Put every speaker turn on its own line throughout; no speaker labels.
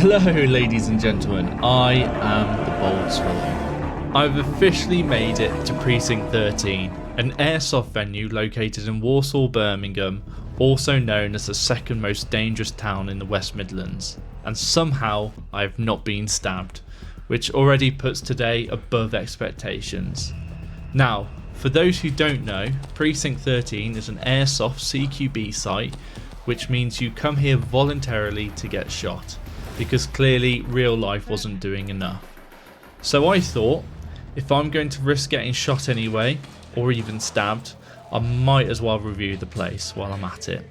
Hello ladies and gentlemen, I am the Bold Swallow. I've officially made it to Precinct 13, an airsoft venue located in Walsall, Birmingham, also known as the second most dangerous town in the West Midlands, and somehow I have not been stabbed, which already puts today above expectations. Now, for those who don't know, Precinct 13 is an airsoft CQB site, which means you come here voluntarily to get shot, because clearly real life wasn't doing enough. So I thought, if I'm going to risk getting shot anyway, or even stabbed, I might as well review the place while I'm at it.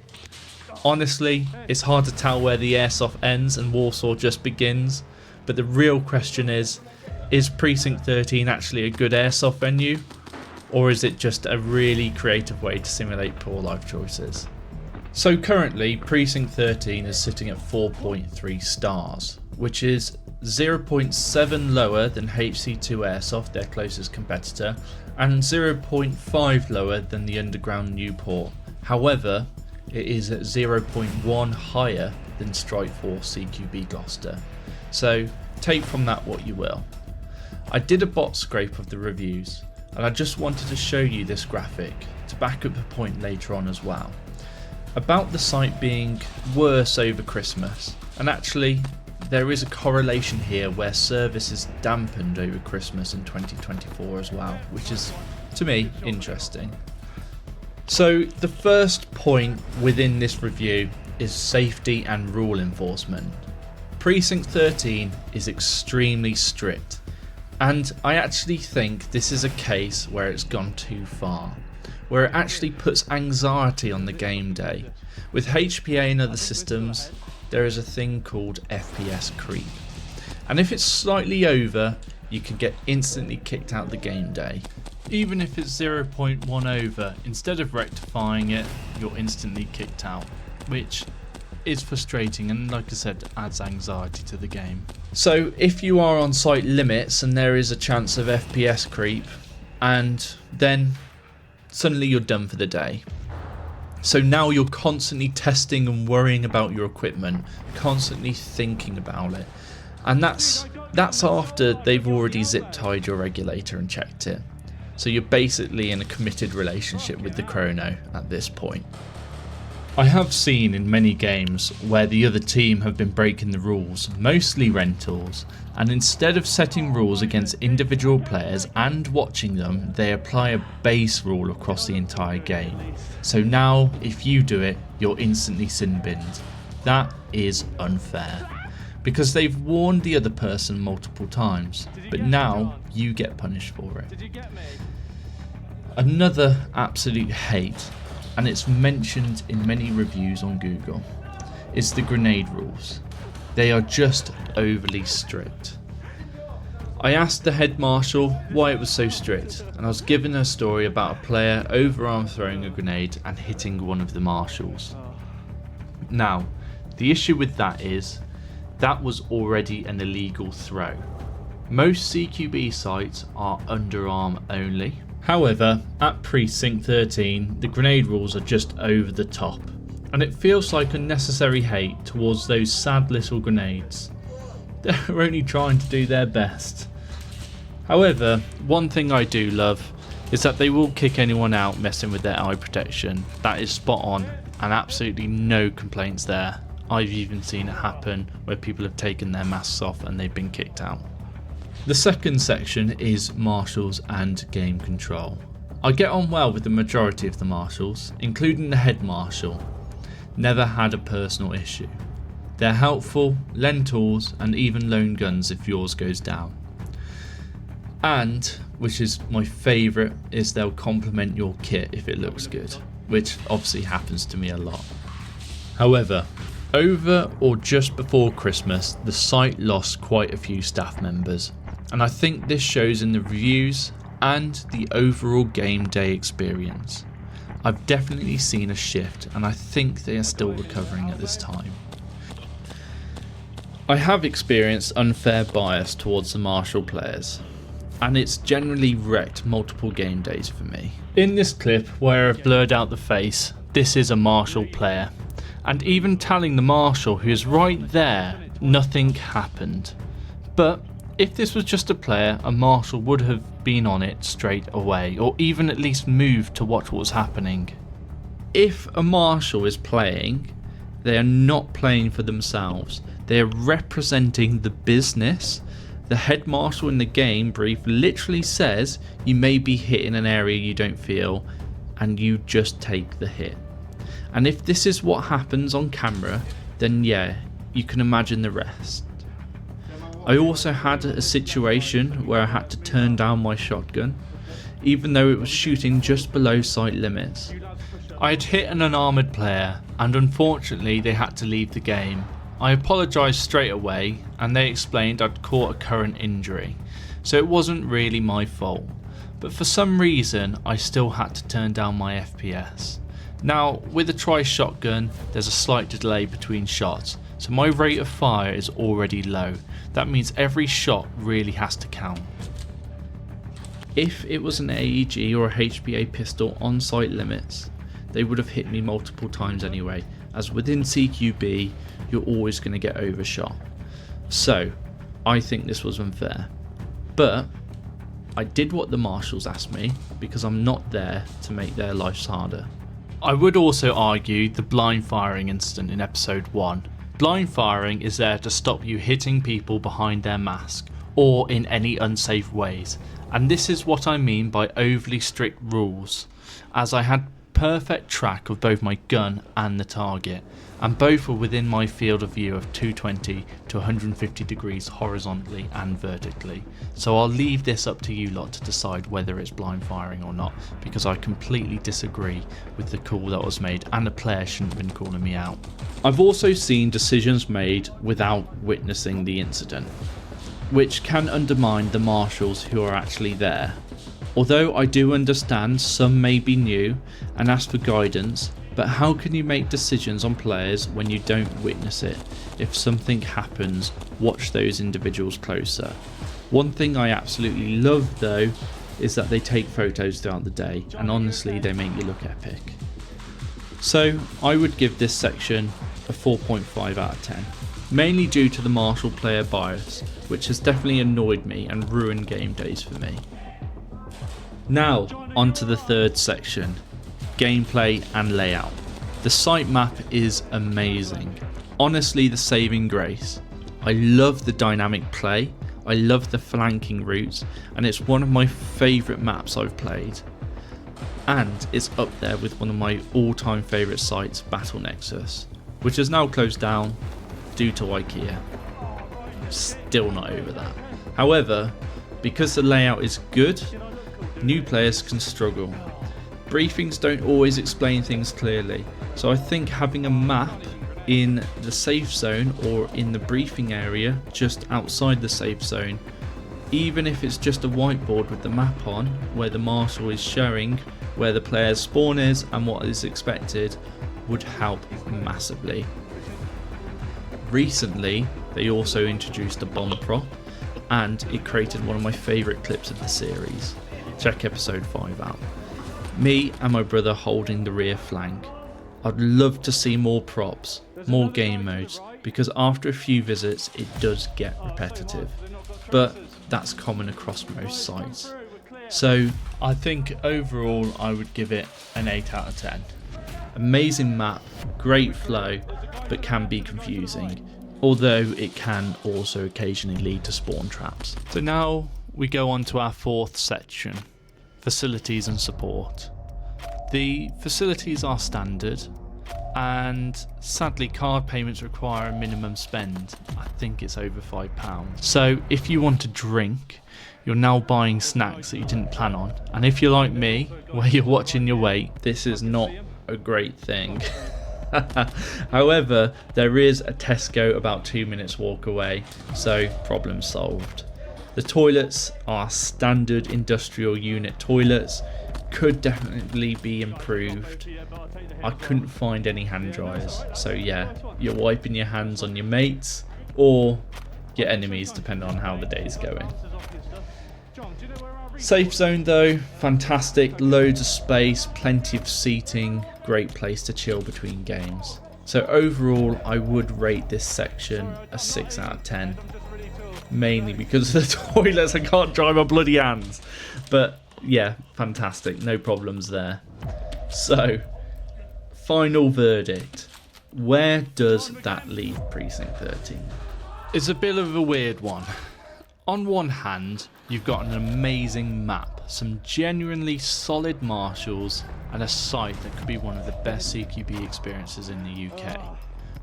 Honestly, it's hard to tell where the airsoft ends and Walsall just begins, but the real question is Precinct 13 actually a good airsoft venue, or is it just a really creative way to simulate poor life choices? So currently, Precinct 13 is sitting at 4.3 stars, which is 0.7 lower than HC2 Airsoft, their closest competitor, and 0.5 lower than the Underground Newport. However, it is at 0.1 higher than Strikeforce CQB Gloucester. So take from that what you will. I did a bot scrape of the reviews, and I just wanted to show you this graphic to back up a point later on as well. About the site being worse over Christmas, and actually there is a correlation here where service is dampened over Christmas in 2024 as well, which is, to me, interesting. So the first point within this review is safety and rule enforcement. Precinct 13 is extremely strict, and I actually think this is a case where it's gone too far, where it actually puts anxiety on the game day. With HPA and other systems, there is a thing called FPS creep, and if it's slightly over, you can get instantly kicked out the game day. Even if it's 0.1 over, instead of rectifying it, you're instantly kicked out, which is frustrating and, like I said, adds anxiety to the game. So if you are on site limits and there is a chance of FPS creep, and then suddenly you're done for the day. So now you're constantly testing and worrying about your equipment, constantly thinking about it. And that's after they've already zip-tied your regulator and checked it. So you're basically in a committed relationship with the chrono at this point. I have seen in many games where the other team have been breaking the rules, mostly rentals, and instead of setting rules against individual players and watching them, they apply a base rule across the entire game. So now, if you do it, you're instantly sin binned. That is unfair, because they've warned the other person multiple times, but now you get punished for it. Another absolute hate, and it's mentioned in many reviews on Google, is the grenade rules. They are just overly strict. I asked the head marshal why it was so strict, and I was given a story about a player overarm throwing a grenade and hitting one of the marshals. Now, the issue with that is, that was already an illegal throw. Most CQB sites are underarm only. However, at Precinct 13, the grenade rules are just over the top, and it feels like unnecessary hate towards those sad little grenades. They're only trying to do their best. However, one thing I do love is that they will kick anyone out messing with their eye protection. That is spot on, and absolutely no complaints there. I've even seen it happen where people have taken their masks off and they've been kicked out. The second section is Marshals and game control. I get on well with the majority of the Marshals, including the head Marshal. Never had a personal issue. They're helpful, lend tools, and even loan guns if yours goes down. And, which is my favourite, is they'll compliment your kit if it looks good, which obviously happens to me a lot. However, over or just before Christmas, the site lost quite a few staff members, and I think this shows in the reviews and the overall game day experience. I've definitely seen a shift, and I think they are still recovering at this time. I have experienced unfair bias towards the Marshal players, and it's generally wrecked multiple game days for me. In this clip where I've blurred out the face, this is a Marshal player, and even telling the Marshal, who is right there, Nothing happened. But if this was just a player, a marshal would have been on it straight away, or even at least moved to watch what was happening. If a marshal is playing, they are not playing for themselves. They are representing the business. The head marshal in the game brief literally says you may be hit in an area you don't feel, and you just take the hit. And if this is what happens on camera, then yeah, you can imagine the rest. I also had a situation where I had to turn down my shotgun, even though it was shooting just below sight limits. I had hit an unarmoured player, and unfortunately they had to leave the game. I apologised straight away, and they explained I'd caught a current injury, so it wasn't really my fault. But for some reason I still had to turn down my FPS. Now with a tri-shotgun there's a slight delay between shots, so my rate of fire is already low. That means every shot really has to count. If it was an AEG or a HPA pistol on sight limits, they would have hit me multiple times anyway, as within CQB you're always going to get overshot. So I think this was unfair, but I did what the marshals asked me because I'm not there to make their lives harder. I would also argue the blind firing incident in episode 1. Blind firing is there to stop you hitting people behind their mask or in any unsafe ways, and this is what I mean by overly strict rules, as I had perfect track of both my gun and the target, and both were within my field of view of 220 to 150 degrees horizontally and vertically. So I'll leave this up to you lot to decide whether it's blind firing or not, because I completely disagree with the call that was made, and the player shouldn't have been calling me out. I've also seen decisions made without witnessing the incident, which can undermine the marshals who are actually there. Although I do understand some may be new and ask for guidance, but how can you make decisions on players when you don't witness it? If something happens, watch those individuals closer. One thing I absolutely love though is that they take photos throughout the day, and honestly they make you look epic. So I would give this section a 4.5 out of 10, mainly due to the marshal player bias, which has definitely annoyed me and ruined game days for me. Now onto the third section, gameplay and layout. The site map is amazing, honestly the saving grace. I love the dynamic play, I love the flanking routes, and it's one of my favourite maps I've played. And it's up there with one of my all-time favourite sites, Battle Nexus, which has now closed down due to IKEA. Still not over that. However, because the layout is good, new players can struggle. Briefings don't always explain things clearly, so I think having a map in the safe zone or in the briefing area just outside the safe zone, even if it's just a whiteboard with the map on where the marshal is showing where the player's spawn is and what is expected, would help massively. Recently they also introduced a bomb prop, and it created one of my favourite clips of the series. Check episode 5 out. Me and my brother holding the rear flank. I'd love to see more props, more game modes, because after a few visits it does get repetitive, but that's common across most sites. So I think overall I would give it an 8 out of 10. Amazing map, great flow, but can be confusing, although it can also occasionally lead to spawn traps. So now we go on to our fourth section, facilities and support. The facilities are standard, and sadly card payments require a minimum spend. I think it's over £5. So if you want to drink, you're now buying snacks that you didn't plan on, and if you're like me, where you're watching your weight, this is not a great thing. However, there is a Tesco about 2 minutes walk away, so problem solved. The toilets are standard industrial unit toilets, could definitely be improved. I couldn't find any hand dryers, so yeah, you're wiping your hands on your mates or your enemies depending on how the day's going. Safe zone though, fantastic, loads of space, plenty of seating, great place to chill between games. So overall, I would rate this section a 6 out of 10. Mainly because of the toilets, I can't dry my bloody hands. But yeah, fantastic, no problems there. So, final verdict. Where does that leave Precinct 13? It's a bit of a weird one. On one hand, you've got an amazing map, some genuinely solid marshals, and a site that could be one of the best CQB experiences in the UK.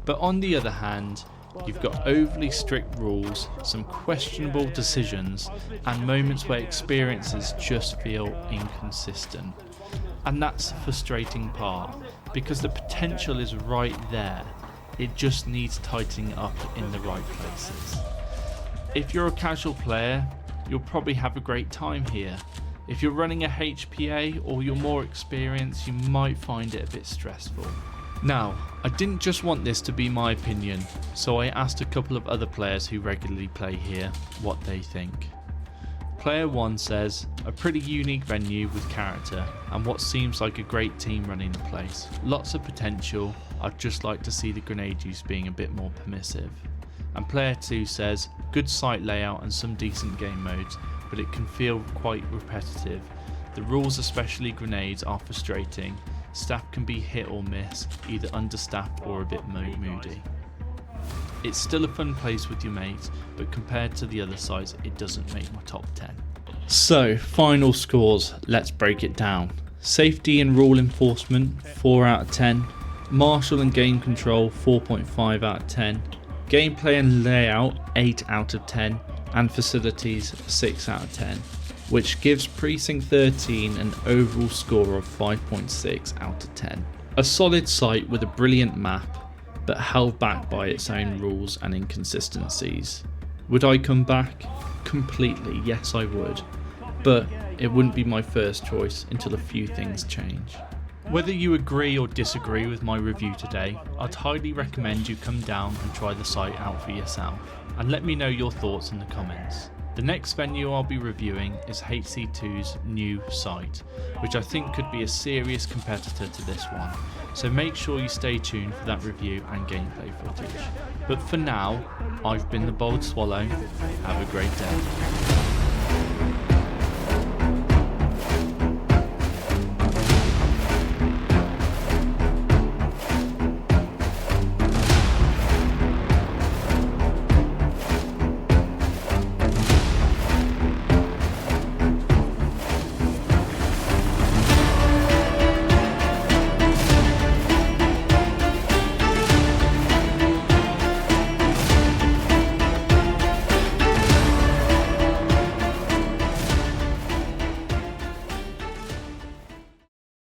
But on the other hand, you've got overly strict rules, some questionable decisions, and moments where experiences just feel inconsistent. And that's the frustrating part, because the potential is right there, it just needs tightening up in the right places. If you're a casual player, you'll probably have a great time here. If you're running a HPA or you're more experienced, you might find it a bit stressful. Now, I didn't just want this to be my opinion, so I asked a couple of other players who regularly play here what they think. Player 1 says, a pretty unique venue with character and what seems like a great team running the place. Lots of potential, I'd just like to see the grenade use being a bit more permissive. And player 2 says, good site layout and some decent game modes, but it can feel quite repetitive. The rules, especially grenades, are frustrating. Staff can be hit or miss, either understaffed or a bit moody. It's still a fun place with your mates, but compared to the other sites, it doesn't make my top 10. So, final scores, let's break it down. Safety and rule enforcement, 4 out of 10. Marshal and game control, 4.5 out of 10. Gameplay and layout, 8 out of 10. And facilities, 6 out of 10. Which gives Precinct 13 an overall score of 5.6 out of 10. A solid site with a brilliant map, but held back by its own rules and inconsistencies. Would I come back? Completely, yes I would. But it wouldn't be my first choice until a few things change. Whether you agree or disagree with my review today, I'd highly recommend you come down and try the site out for yourself, and let me know your thoughts in the comments. The next venue I'll be reviewing is HC2's new site, which I think could be a serious competitor to this one, so make sure you stay tuned for that review and gameplay footage. But for now, I've been the Bold Swallow, have a great day.